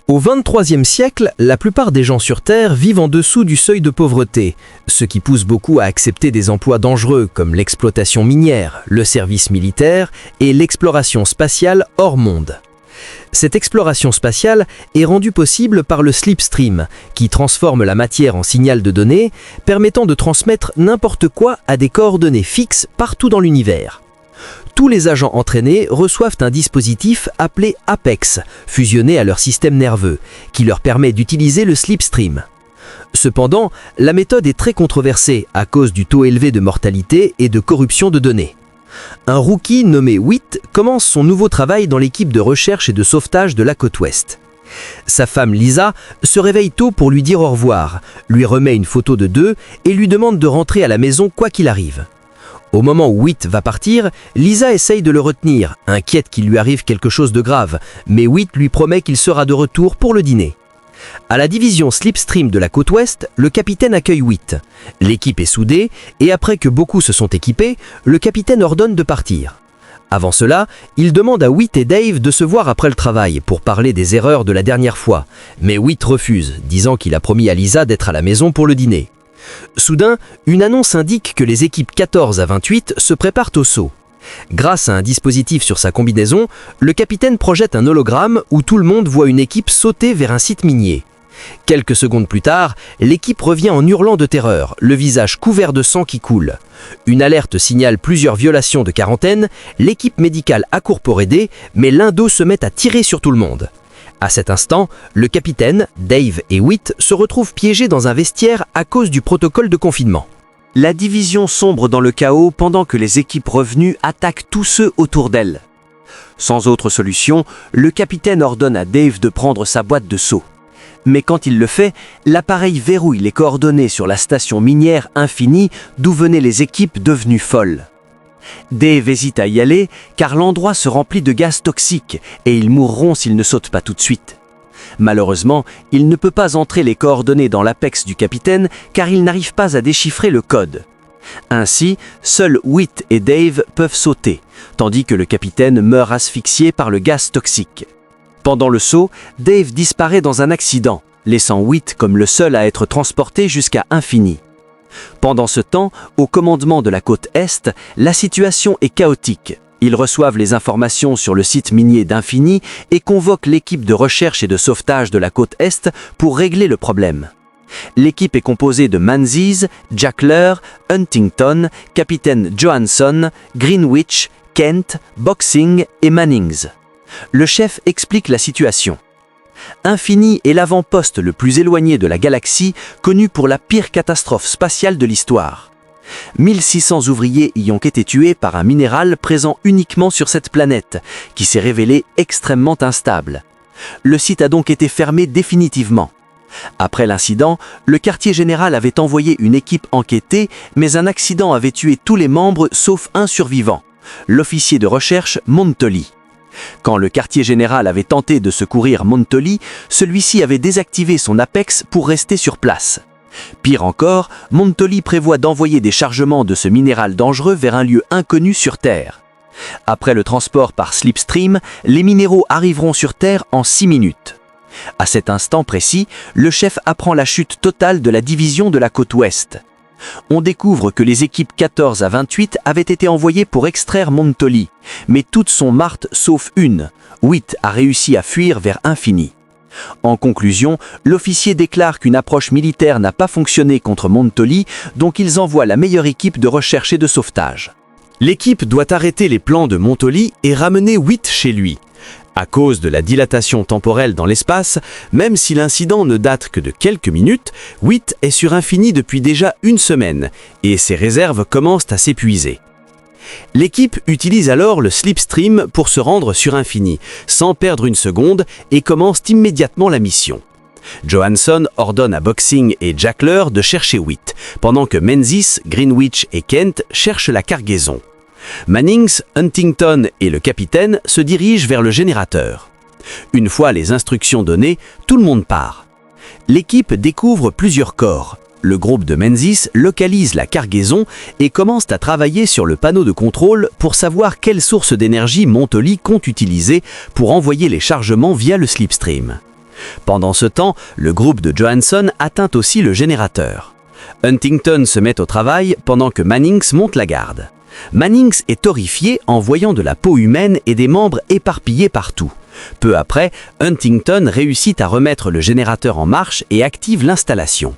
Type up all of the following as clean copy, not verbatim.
Au XXIIIe siècle, la plupart des gens sur Terre vivent en dessous du seuil de pauvreté, ce qui pousse beaucoup à accepter des emplois dangereux comme l'exploitation minière, le service militaire et l'exploration spatiale hors monde. Cette exploration spatiale est rendue possible par le slipstream, qui transforme la matière en signal de données, permettant de transmettre n'importe quoi à des coordonnées fixes partout dans l'univers. Tous les agents entraînés reçoivent un dispositif appelé APEX, fusionné à leur système nerveux, qui leur permet d'utiliser le slipstream. Cependant, la méthode est très controversée à cause du taux élevé de mortalité et de corruption de données. Un rookie nommé Whit commence son nouveau travail dans l'équipe de recherche et de sauvetage de la côte ouest. Sa femme Lisa se réveille tôt pour lui dire au revoir, lui remet une photo de deux et lui demande de rentrer à la maison quoi qu'il arrive. Au moment où Whit va partir, Lisa essaye de le retenir, inquiète qu'il lui arrive quelque chose de grave, mais Whit lui promet qu'il sera de retour pour le dîner. À la division Slipstream de la côte ouest, le capitaine accueille Whit. L'équipe est soudée et après que beaucoup se sont équipés, le capitaine ordonne de partir. Avant cela, il demande à Whit et Dave de se voir après le travail pour parler des erreurs de la dernière fois, mais Whit refuse, disant qu'il a promis à Lisa d'être à la maison pour le dîner. Soudain, une annonce indique que les équipes 14 à 28 se préparent au saut. Grâce à un dispositif sur sa combinaison, le capitaine projette un hologramme où tout le monde voit une équipe sauter vers un site minier. Quelques secondes plus tard, l'équipe revient en hurlant de terreur, le visage couvert de sang qui coule. Une alerte signale plusieurs violations de quarantaine, l'équipe médicale accourt pour aider, mais l'un d'eux se met à tirer sur tout le monde. À cet instant, le capitaine, Dave et Whit se retrouvent piégés dans un vestiaire à cause du protocole de confinement. La division sombre dans le chaos pendant que les équipes revenues attaquent tous ceux autour d'elle. Sans autre solution, le capitaine ordonne à Dave de prendre sa boîte de saut. Mais quand il le fait, l'appareil verrouille les coordonnées sur la station minière Infinie d'où venaient les équipes devenues folles. Dave hésite à y aller car l'endroit se remplit de gaz toxiques et ils mourront s'ils ne sautent pas tout de suite. Malheureusement, il ne peut pas entrer les coordonnées dans l'APEX du capitaine car il n'arrive pas à déchiffrer le code. Ainsi, seuls Whit et Dave peuvent sauter, tandis que le capitaine meurt asphyxié par le gaz toxique. Pendant le saut, Dave disparaît dans un accident, laissant Whit comme le seul à être transporté jusqu'à Infinie. Pendant ce temps, au commandement de la côte Est, la situation est chaotique. Ils reçoivent les informations sur le site minier d'Infini et convoquent l'équipe de recherche et de sauvetage de la côte Est pour régler le problème. L'équipe est composée de Menzies, Jackler, Huntington, capitaine Johansson, Greenwich, Kent, Boxing et Mannings. Le chef explique la situation. Infini est l'avant-poste le plus éloigné de la galaxie, connu pour la pire catastrophe spatiale de l'histoire. 1600 ouvriers y ont été tués par un minéral présent uniquement sur cette planète, qui s'est révélé extrêmement instable. Le site a donc été fermé définitivement. Après l'incident, le quartier général avait envoyé une équipe enquêter, mais un accident avait tué tous les membres sauf un survivant, l'officier de recherche Montoli. Quand le quartier général avait tenté de secourir Montoli, celui-ci avait désactivé son APEX pour rester sur place. Pire encore, Montoli prévoit d'envoyer des chargements de ce minéral dangereux vers un lieu inconnu sur Terre. Après le transport par Slipstream, les minéraux arriveront sur Terre en 6 minutes. À cet instant précis, le chef apprend la chute totale de la division de la côte ouest. On découvre que les équipes 14 à 28 avaient été envoyées pour extraire Montoli, mais toutes sont mortes sauf une. Whit a réussi à fuir vers Infini. En conclusion, l'officier déclare qu'une approche militaire n'a pas fonctionné contre Montoli, donc ils envoient la meilleure équipe de recherche et de sauvetage. L'équipe doit arrêter les plans de Montoli et ramener Whit chez lui. À cause de la dilatation temporelle dans l'espace, même si l'incident ne date que de quelques minutes, Whit est sur Infini depuis déjà une semaine et ses réserves commencent à s'épuiser. L'équipe utilise alors le Slipstream pour se rendre sur Infini, sans perdre une seconde, et commence immédiatement la mission. Johansson ordonne à Boxing et Jackler de chercher Whit, pendant que Menzies, Greenwich et Kent cherchent la cargaison. Mannings, Huntington et le capitaine se dirigent vers le générateur. Une fois les instructions données, tout le monde part. L'équipe découvre plusieurs corps. Le groupe de Menzies localise la cargaison et commence à travailler sur le panneau de contrôle pour savoir quelle source d'énergie Montoli compte utiliser pour envoyer les chargements via le slipstream. Pendant ce temps, le groupe de Johansson atteint aussi le générateur. Huntington se met au travail pendant que Mannings monte la garde. Mannings est horrifié en voyant de la peau humaine et des membres éparpillés partout. Peu après, Huntington réussit à remettre le générateur en marche et active l'installation.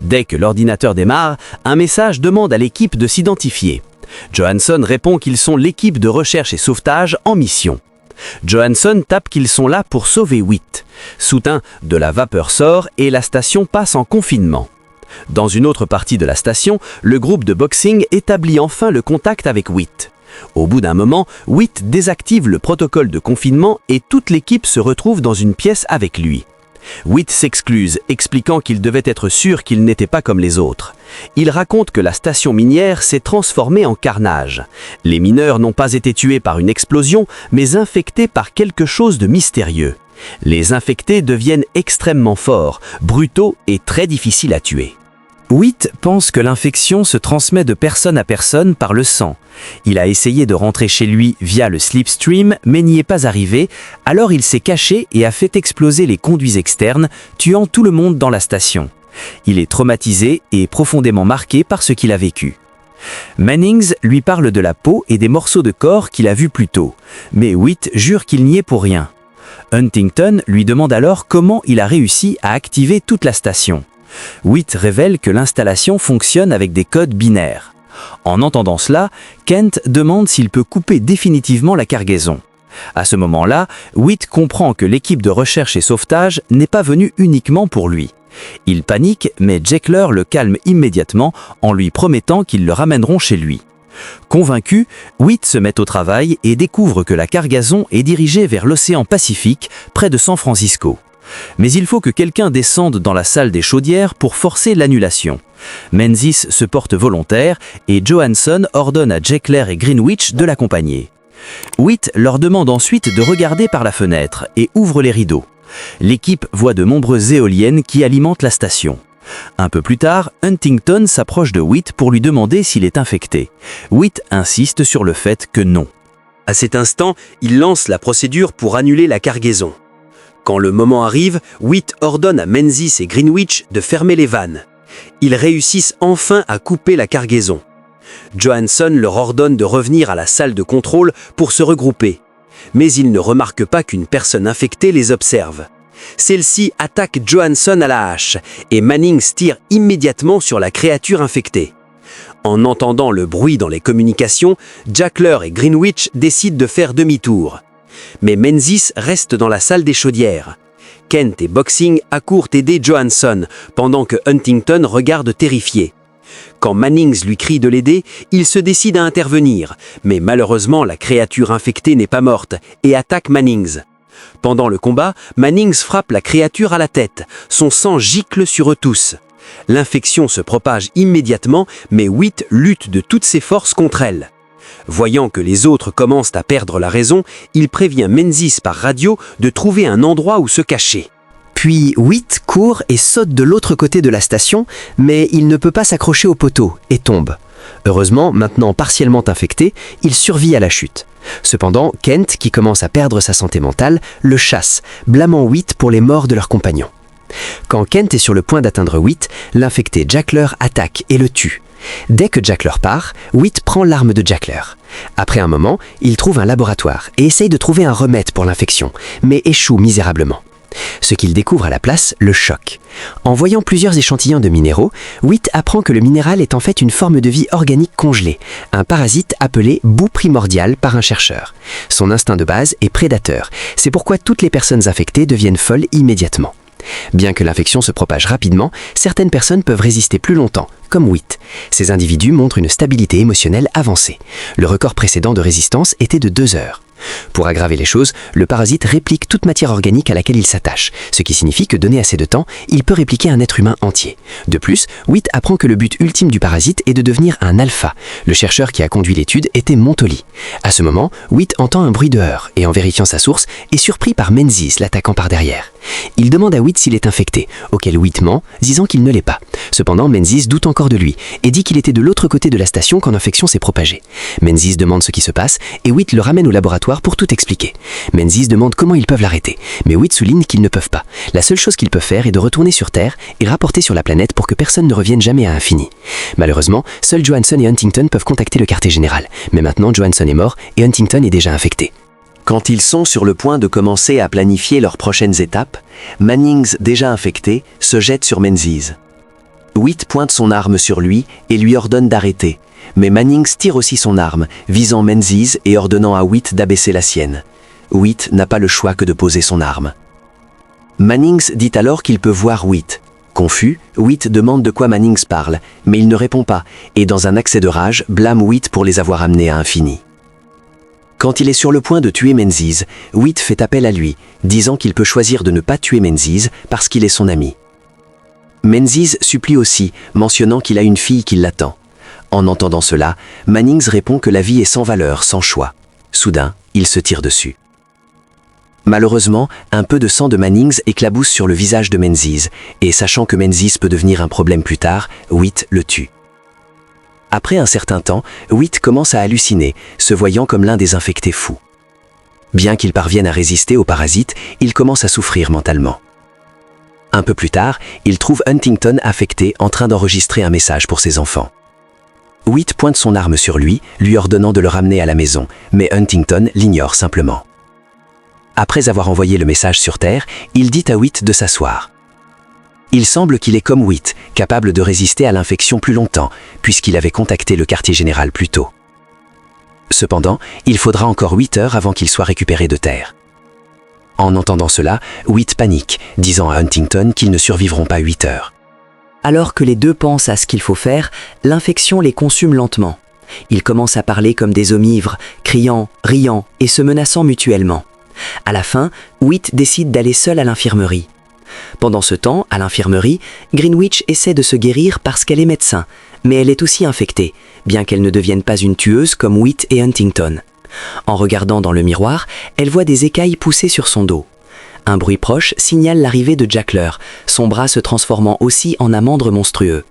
Dès que l'ordinateur démarre, un message demande à l'équipe de s'identifier. Johansson répond qu'ils sont l'équipe de recherche et sauvetage en mission. Johansson tape qu'ils sont là pour sauver Whit. Soudain, de la vapeur sort et la station passe en confinement. Dans une autre partie de la station, le groupe de boxing établit enfin le contact avec Whit. Au bout d'un moment, Whit désactive le protocole de confinement et toute l'équipe se retrouve dans une pièce avec lui. Whit s'excuse, expliquant qu'il devait être sûr qu'il n'était pas comme les autres. Il raconte que la station minière s'est transformée en carnage. Les mineurs n'ont pas été tués par une explosion, mais infectés par quelque chose de mystérieux. Les infectés deviennent extrêmement forts, brutaux et très difficiles à tuer. Whit pense que l'infection se transmet de personne à personne par le sang. Il a essayé de rentrer chez lui via le slipstream, mais n'y est pas arrivé, alors il s'est caché et a fait exploser les conduits externes, tuant tout le monde dans la station. Il est traumatisé et profondément marqué par ce qu'il a vécu. Mannings lui parle de la peau et des morceaux de corps qu'il a vus plus tôt, mais Whit jure qu'il n'y est pour rien. Huntington lui demande alors comment il a réussi à activer toute la station. Whit révèle que l'installation fonctionne avec des codes binaires. En entendant cela, Kent demande s'il peut couper définitivement la cargaison. À ce moment-là, Whit comprend que l'équipe de recherche et sauvetage n'est pas venue uniquement pour lui. Il panique, mais Jekyll le calme immédiatement en lui promettant qu'ils le ramèneront chez lui. Convaincu, Whit se met au travail et découvre que la cargaison est dirigée vers l'océan Pacifique, près de San Francisco. Mais il faut que quelqu'un descende dans la salle des chaudières pour forcer l'annulation. Menzies se porte volontaire et Johansson ordonne à Jekyll et Greenwich de l'accompagner. Whit leur demande ensuite de regarder par la fenêtre et ouvre les rideaux. L'équipe voit de nombreuses éoliennes qui alimentent la station. Un peu plus tard, Huntington s'approche de Whit pour lui demander s'il est infecté. Whit insiste sur le fait que non. À cet instant, il lance la procédure pour annuler la cargaison. Quand le moment arrive, Whit ordonne à Menzies et Greenwich de fermer les vannes. Ils réussissent enfin à couper la cargaison. Johansson leur ordonne de revenir à la salle de contrôle pour se regrouper. Mais ils ne remarquent pas qu'une personne infectée les observe. Celle-ci attaque Johansson à la hache et Mannings tire immédiatement sur la créature infectée. En entendant le bruit dans les communications, Jekyll et Greenwich décident de faire demi-tour. Mais Menzies reste dans la salle des chaudières. Kent et Boxing accourent aider Johansson, pendant que Huntington regarde terrifié. Quand Mannings lui crie de l'aider, il se décide à intervenir, mais malheureusement la créature infectée n'est pas morte et attaque Mannings. Pendant le combat, Mannings frappe la créature à la tête, son sang gicle sur eux tous. L'infection se propage immédiatement, mais Whit lutte de toutes ses forces contre elle. Voyant que les autres commencent à perdre la raison, il prévient Menzies par radio de trouver un endroit où se cacher. Puis Whit court et saute de l'autre côté de la station, mais il ne peut pas s'accrocher au poteau et tombe. Heureusement, maintenant partiellement infecté, il survit à la chute. Cependant, Kent, qui commence à perdre sa santé mentale, le chasse, blâmant Whit pour les morts de leurs compagnons. Quand Kent est sur le point d'atteindre Whit, l'infecté Jekyll attaque et le tue. Dès que Jekyll part, Whit prend l'arme de Jekyll. Après un moment, il trouve un laboratoire et essaye de trouver un remède pour l'infection, mais échoue misérablement. Ce qu'il découvre à la place le choque. En voyant plusieurs échantillons de minéraux, Whit apprend que le minéral est en fait une forme de vie organique congelée, un parasite appelé boue primordial par un chercheur. Son instinct de base est prédateur, c'est pourquoi toutes les personnes infectées deviennent folles immédiatement. Bien que l'infection se propage rapidement, certaines personnes peuvent résister plus longtemps, comme Whit. Ces individus montrent une stabilité émotionnelle avancée. Le record précédent de résistance était de 2 heures. Pour aggraver les choses, le parasite réplique toute matière organique à laquelle il s'attache, ce qui signifie que donné assez de temps, il peut répliquer un être humain entier. De plus, Whit apprend que le but ultime du parasite est de devenir un alpha. Le chercheur qui a conduit l'étude était Montoli. À ce moment, Whit entend un bruit dehors et en vérifiant sa source, est surpris par Menzies l'attaquant par derrière. Il demande à Witt s'il est infecté, auquel Witt ment, disant qu'il ne l'est pas. Cependant, Menzies doute encore de lui et dit qu'il était de l'autre côté de la station quand l'infection s'est propagée. Menzies demande ce qui se passe et Witt le ramène au laboratoire pour tout expliquer. Menzies demande comment ils peuvent l'arrêter, mais Witt souligne qu'ils ne peuvent pas. La seule chose qu'ils peuvent faire est de retourner sur Terre et rapporter sur la planète pour que personne ne revienne jamais à Infini. Malheureusement, seuls Johansson et Huntington peuvent contacter le quartier général. Mais maintenant, Johansson est mort et Huntington est déjà infecté. Quand ils sont sur le point de commencer à planifier leurs prochaines étapes, Mannings, déjà infecté, se jette sur Menzies. Witt pointe son arme sur lui et lui ordonne d'arrêter, mais Mannings tire aussi son arme, visant Menzies et ordonnant à Witt d'abaisser la sienne. Witt n'a pas le choix que de poser son arme. Mannings dit alors qu'il peut voir Witt. Confus, Witt demande de quoi Mannings parle, mais il ne répond pas, et dans un accès de rage, blâme Witt pour les avoir amenés à Infini. Quand il est sur le point de tuer Menzies, Witt fait appel à lui, disant qu'il peut choisir de ne pas tuer Menzies parce qu'il est son ami. Menzies supplie aussi, mentionnant qu'il a une fille qui l'attend. En entendant cela, Mannings répond que la vie est sans valeur, sans choix. Soudain, il se tire dessus. Malheureusement, un peu de sang de Mannings éclabousse sur le visage de Menzies, et sachant que Menzies peut devenir un problème plus tard, Witt le tue. Après un certain temps, Witt commence à halluciner, se voyant comme l'un des infectés fous. Bien qu'il parvienne à résister aux parasites, il commence à souffrir mentalement. Un peu plus tard, il trouve Huntington affecté en train d'enregistrer un message pour ses enfants. Witt pointe son arme sur lui, lui ordonnant de le ramener à la maison, mais Huntington l'ignore simplement. Après avoir envoyé le message sur Terre, il dit à Witt de s'asseoir. Il semble qu'il est comme Witt, capable de résister à l'infection plus longtemps, puisqu'il avait contacté le quartier général plus tôt. Cependant, il faudra encore 8 heures avant qu'il soit récupéré de Terre. En entendant cela, Witt panique, disant à Huntington qu'ils ne survivront pas 8 heures. Alors que les deux pensent à ce qu'il faut faire, l'infection les consume lentement. Ils commencent à parler comme des hommes ivres, criant, riant et se menaçant mutuellement. À la fin, Witt décide d'aller seul à l'infirmerie. Pendant ce temps, à l'infirmerie, Greenwich essaie de se guérir parce qu'elle est médecin, mais elle est aussi infectée, bien qu'elle ne devienne pas une tueuse comme Witt et Huntington. En regardant dans le miroir, elle voit des écailles pousser sur son dos. Un bruit proche signale l'arrivée de Jackler, son bras se transformant aussi en amandre monstrueux.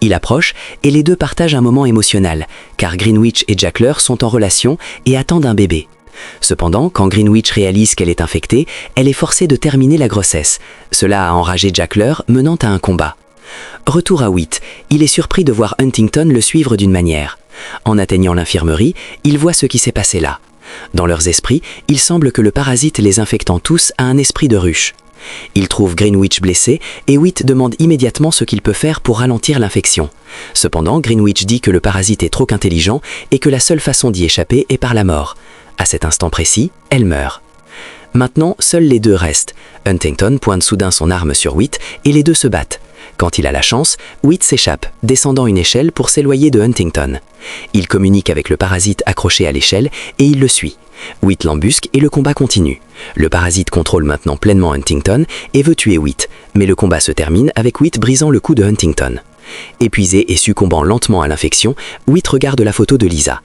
Il approche et les deux partagent un moment émotionnel, car Greenwich et Jackler sont en relation et attendent un bébé. Cependant, quand Greenwich réalise qu'elle est infectée, elle est forcée de terminer la grossesse. Cela a enragé Jackler, menant à un combat. Retour à Witt, il est surpris de voir Huntington le suivre d'une manière. En atteignant l'infirmerie, il voit ce qui s'est passé là. Dans leurs esprits, il semble que le parasite les infectant tous a un esprit de ruche. Il trouve Greenwich blessé et Witt demande immédiatement ce qu'il peut faire pour ralentir l'infection. Cependant, Greenwich dit que le parasite est trop intelligent et que la seule façon d'y échapper est par la mort. À cet instant précis, elle meurt. Maintenant, seuls les deux restent. Huntington pointe soudain son arme sur Witt et les deux se battent. Quand il a la chance, Witt s'échappe, descendant une échelle pour s'éloigner de Huntington. Il communique avec le parasite accroché à l'échelle et il le suit. Witt l'embusque et le combat continue. Le parasite contrôle maintenant pleinement Huntington et veut tuer Witt, mais le combat se termine avec Witt brisant le cou de Huntington. Épuisé et succombant lentement à l'infection, Witt regarde la photo de Lisa.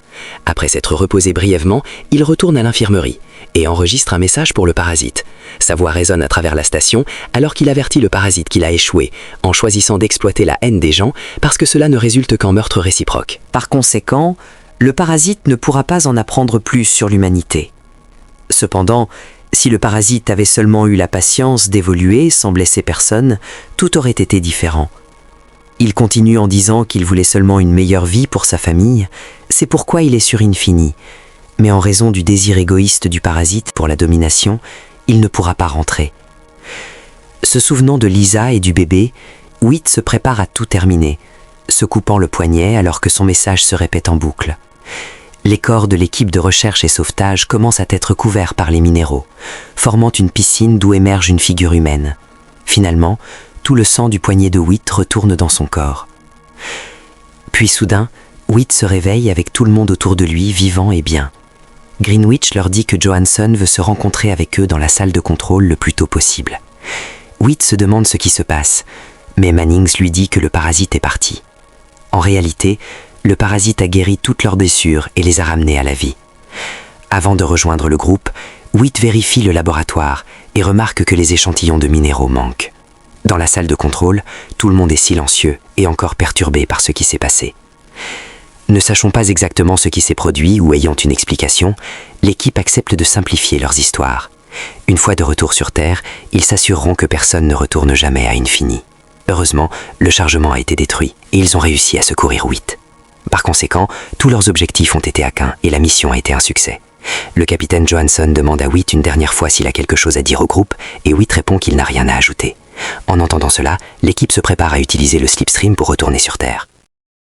Après s'être reposé brièvement, il retourne à l'infirmerie et enregistre un message pour le parasite. Sa voix résonne à travers la station alors qu'il avertit le parasite qu'il a échoué en choisissant d'exploiter la haine des gens parce que cela ne résulte qu'en meurtre réciproque. Par conséquent, le parasite ne pourra pas en apprendre plus sur l'humanité. Cependant, si le parasite avait seulement eu la patience d'évoluer sans blesser personne, tout aurait été différent. Il continue en disant qu'il voulait seulement une meilleure vie pour sa famille, c'est pourquoi il est sur Infini. Mais en raison du désir égoïste du parasite pour la domination, il ne pourra pas rentrer. Se souvenant de Lisa et du bébé, Witt se prépare à tout terminer, se coupant le poignet alors que son message se répète en boucle. Les corps de l'équipe de recherche et sauvetage commencent à être couverts par les minéraux, formant une piscine d'où émerge une figure humaine. Finalement, tout le sang du poignet de Witt retourne dans son corps. Puis soudain, Witt se réveille avec tout le monde autour de lui, vivant et bien. Greenwich leur dit que Johansson veut se rencontrer avec eux dans la salle de contrôle le plus tôt possible. Witt se demande ce qui se passe, mais Mannings lui dit que le parasite est parti. En réalité, le parasite a guéri toutes leurs blessures et les a ramenés à la vie. Avant de rejoindre le groupe, Witt vérifie le laboratoire et remarque que les échantillons de minéraux manquent. Dans la salle de contrôle, tout le monde est silencieux et encore perturbé par ce qui s'est passé. Ne sachant pas exactement ce qui s'est produit ou ayant une explication, l'équipe accepte de simplifier leurs histoires. Une fois de retour sur Terre, ils s'assureront que personne ne retourne jamais à Infini. Heureusement, le chargement a été détruit et ils ont réussi à secourir Whit. Par conséquent, tous leurs objectifs ont été atteints et la mission a été un succès. Le capitaine Johansson demande à Whit une dernière fois s'il a quelque chose à dire au groupe et Whit répond qu'il n'a rien à ajouter. En entendant cela, l'équipe se prépare à utiliser le slipstream pour retourner sur Terre.